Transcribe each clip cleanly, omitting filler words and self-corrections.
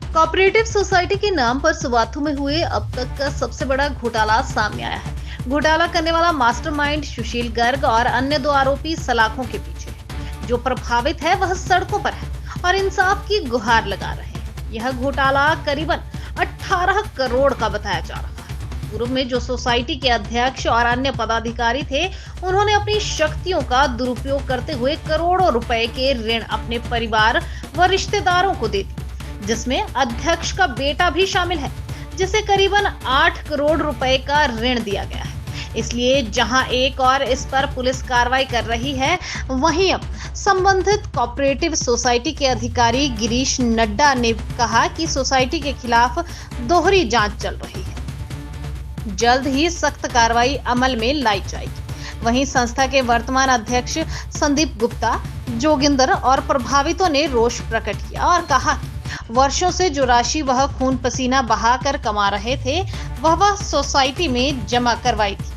Cooperative society के नाम पर सुवाथू में हुए अब तक का सबसे बड़ा घोटाला सामने आया है। घोटाला करने वाला मास्टरमाइंड सुशील गर्ग और अन्य 2 आरोपी सलाखों के पीछे है। जो प्रभावित है वह सड़कों पर है और इंसाफ की गुहार लगा रहे हैं। यह घोटाला करीबन 18 करोड़ का बताया जा रहा है। पूर्व में जो सोसाइटी के अध्यक्ष और अन्य पदाधिकारी थे, उन्होंने अपनी शक्तियों का दुरुपयोग करते हुए करोड़ों रुपए के ऋण अपने परिवार व रिश्तेदारों को दे दिए, जिसमें अध्यक्ष का बेटा भी शामिल है, जिसे करीबन 8 करोड़ रुपए का ऋण दिया गया है। इसलिए जहां एक और इस पर पुलिस कार्रवाई कर रही है, वहीं अब संबंधित कोऑपरेटिव सोसाइटी के अधिकारी गिरीश नड्डा ने कहा कि सोसाइटी के खिलाफ दोहरी जांच चल रही है। जल्द ही सख्त कार्रवाई अमल में लाई जाएगी। वहीं संस्था के वर्तमान अध्यक्ष संदीप गुप्ता, जोगिंदर और प्रभावितों ने रोष प्रकट किया और कहा कि वर्षों से जो राशि वह खून पसीना बहाकर कमा रहे थे, वह सोसाइटी में जमा करवाई थी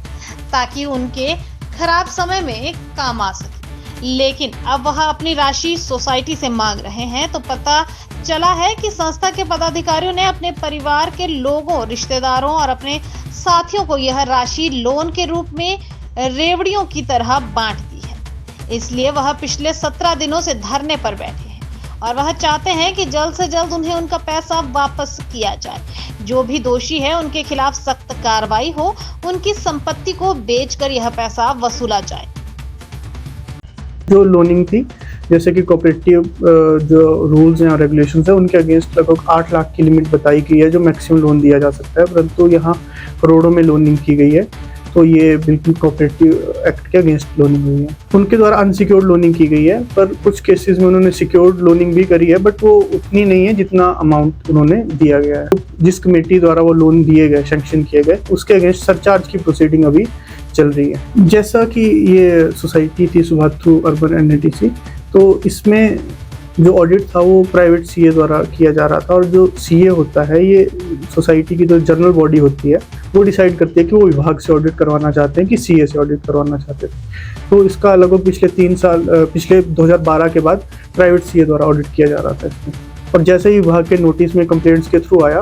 ताकि उनके खराब समय में काम आ सके। लेकिन अब वह अपनी राशि सोसाइटी से मांग रहे हैं तो पता चला है कि संस्था के पदाधिकारियों ने अपने परिवार के लोगों, रिश्तेदारों और अपने साथियों को यह राशि लोन के रूप में रेवड़ियों की तरह बांट दी है। इसलिए वह पिछले 17 दिनों से धरने पर बैठे हैं और वह चाहते हैं कि जल्द से जल्द उन्हें उनका पैसा वापस किया जाए। जो भी दोषी है उनके खिलाफ सख्त कार्रवाई हो, उनकी संपत्ति को बेचकर यह पैसा वसूला जाए। जो लोनिंग थी, जैसे कि कोऑपरेटिव जो रूल्स हैं और रेगुलेशंस है, उनके अगेंस्ट लगभग 8 लाख की लिमिट बताई गई है जो मैक्सिमम लोन दिया जा सकता है, परंतु यहाँ करोड़ों में लोनिंग की गई है। तो ये बिल्कुल कोऑपरेटिव एक्ट के अगेंस्ट लोनिंग हुई है। उनके द्वारा अनसिक्योर्ड लोनिंग की गई है, पर कुछ केसेस में उन्होंने सिक्योर्ड लोनिंग भी करी है, बट वो उतनी नहीं है जितना अमाउंट उन्होंने दिया गया है। जिस कमेटी द्वारा वो लोन दिए गए, सैंक्शन किए गए, उसके अगेंस्ट सरचार्ज की प्रोसीडिंग अभी चल रही है। जैसा कि ये सोसाइटी थी सुवाथू अर्बन एनएटीसी, तो इसमें जो ऑडिट था वो प्राइवेट सीए द्वारा किया जा रहा था, और जो सीए होता है, ये सोसाइटी की जो जनरल बॉडी होती है, वो डिसाइड करती है कि वो विभाग से ऑडिट करवाना चाहते हैं कि सीए से ऑडिट करवाना चाहते हैं। तो इसका लगभग पिछले 3 साल, पिछले 2012 के बाद प्राइवेट सीए द्वारा ऑडिट किया जा रहा था इसमें, और जैसे ही विभाग के नोटिस में कंप्लेंट्स के थ्रू आया,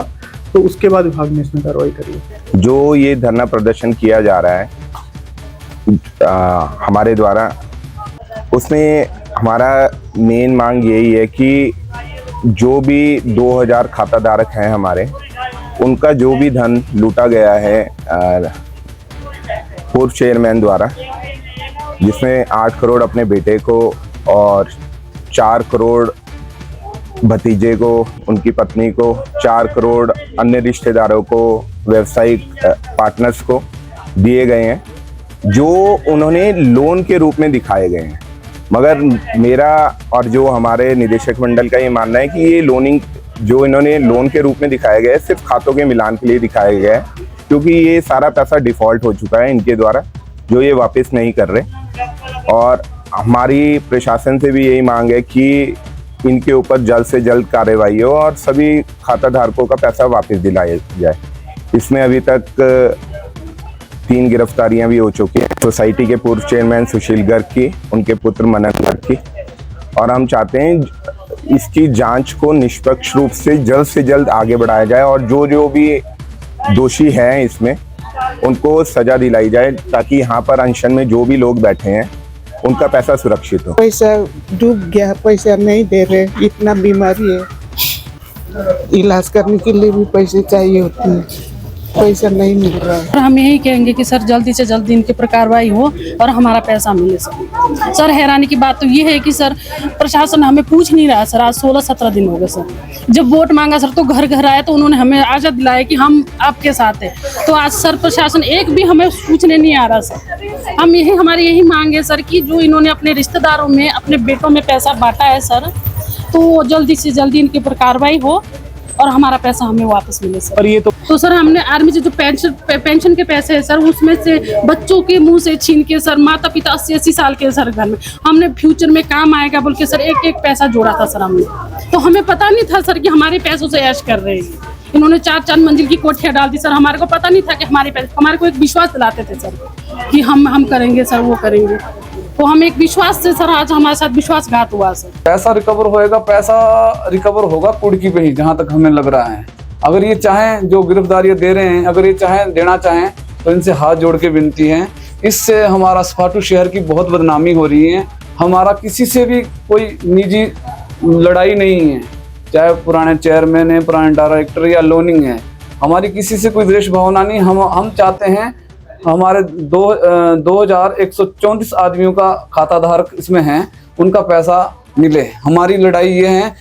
तो उसके बाद विभाग ने इसमें कार्रवाई करी है। जो ये धरना प्रदर्शन किया जा रहा है हमारे द्वारा, उसमें हमारा मेन मांग यही है कि जो भी 2000 खाता धारक हैं हमारे, उनका जो भी धन लूटा गया है पूर्व चेयरमैन द्वारा, जिसमें 8 करोड़ अपने बेटे को और 4 करोड़ भतीजे को, उनकी पत्नी को, 4 करोड़ अन्य रिश्तेदारों को, व्यवसायिक पार्टनर्स को दिए गए हैं, जो उन्होंने लोन के रूप में दिखाए गए हैं। मगर मेरा और जो हमारे निदेशक मंडल का ये मानना है कि ये लोनिंग जो इन्होंने लोन के रूप में दिखाया गया है, सिर्फ खातों के मिलान के लिए दिखाया गया है, क्योंकि ये सारा पैसा डिफ़ॉल्ट हो चुका है इनके द्वारा, जो ये वापस नहीं कर रहे। और हमारी प्रशासन से भी यही मांग है कि इनके ऊपर जल्द से जल्द कार्रवाई हो और सभी खाता धारकों का पैसा वापस दिलाया जाए। इसमें अभी तक 3 गिरफ्तारियां भी हो चुकी हैं, सोसाइटी के पूर्व चेयरमैन सुशील गर्ग की, उनके पुत्र मनन गर्ग की, और हम चाहते हैं इसकी जांच को निष्पक्ष रूप से जल्द आगे बढ़ाया जाए और जो भी दोषी हैं इसमें, उनको सजा दिलाई जाए, ताकि यहाँ पर अनशन में जो भी लोग बैठे हैं उनका पैसा सुरक्षित हो। पैसा डूब गया, पैसा नहीं दे रहे, इतना बीमारी है, इलाज करने के लिए भी पैसे चाहिए होते हैं, पैसा नहीं मिल रहा है। हम यही कहेंगे कि सर जल्दी से जल्दी इनके पर कार्रवाई हो और हमारा पैसा मिले सर। हैरानी की बात तो ये है कि सर प्रशासन हमें पूछ नहीं रहा सर। आज 16-17 दिन हो गए सर। जब वोट मांगा सर तो घर घर आए तो उन्होंने हमें आशा दिलाया कि हम आपके साथ हैं, तो आज सर प्रशासन एक भी हमें पूछने नहीं आ रहा सर। हम हमारी यही मांग है सर कि जो इन्होंने अपने रिश्तेदारों में, अपने बेटों में पैसा बांटा है सर, तो जल्दी से जल्दी इनके ऊपर कार्रवाई हो और हमारा पैसा हमें वापस मिले सर। और ये तो सर हमने आर्मी से जो पेंशन के पैसे है सर, उसमें से बच्चों के मुंह से छीन के सर, माता पिता 80-80 साल के सर घर में, हमने फ्यूचर में काम आएगा बोल के सर एक पैसा जोड़ा था सर हमने। तो हमें पता नहीं था सर कि हमारे पैसों से ऐश कर रहे हैं। इन्होंने 4 मंजिल की कोठियाँ डाल दी सर। हमारे को पता नहीं था कि हमारे पैसे, हमारे को एक विश्वास दिलाते थे सर कि हम करेंगे सर, वो करेंगे। वो हम एक विश्वास से सर आज हमारे साथ विश्वासघात हुआ सर। पैसा रिकवर होगा कुड़की पे ही, जहाँ तक हमें लग रहा है। अगर ये चाहें, जो गिरफ्तारियां दे रहे हैं, अगर ये चाहें देना चाहें तो इनसे हाथ जोड़ के विनती है। इससे हमारा स्पाटू शहर की बहुत बदनामी हो रही है। हमारा किसी से भी कोई निजी लड़ाई नहीं है, चाहे पुराने चेयरमैन है, पुराने डायरेक्टर या लोनिंग है, हमारी किसी से कोई द्वेष भावना नहीं। हम चाहते हैं हमारे 2134 आदमियों का खाता धारक इसमें हैं, उनका पैसा मिले। हमारी लड़ाई ये है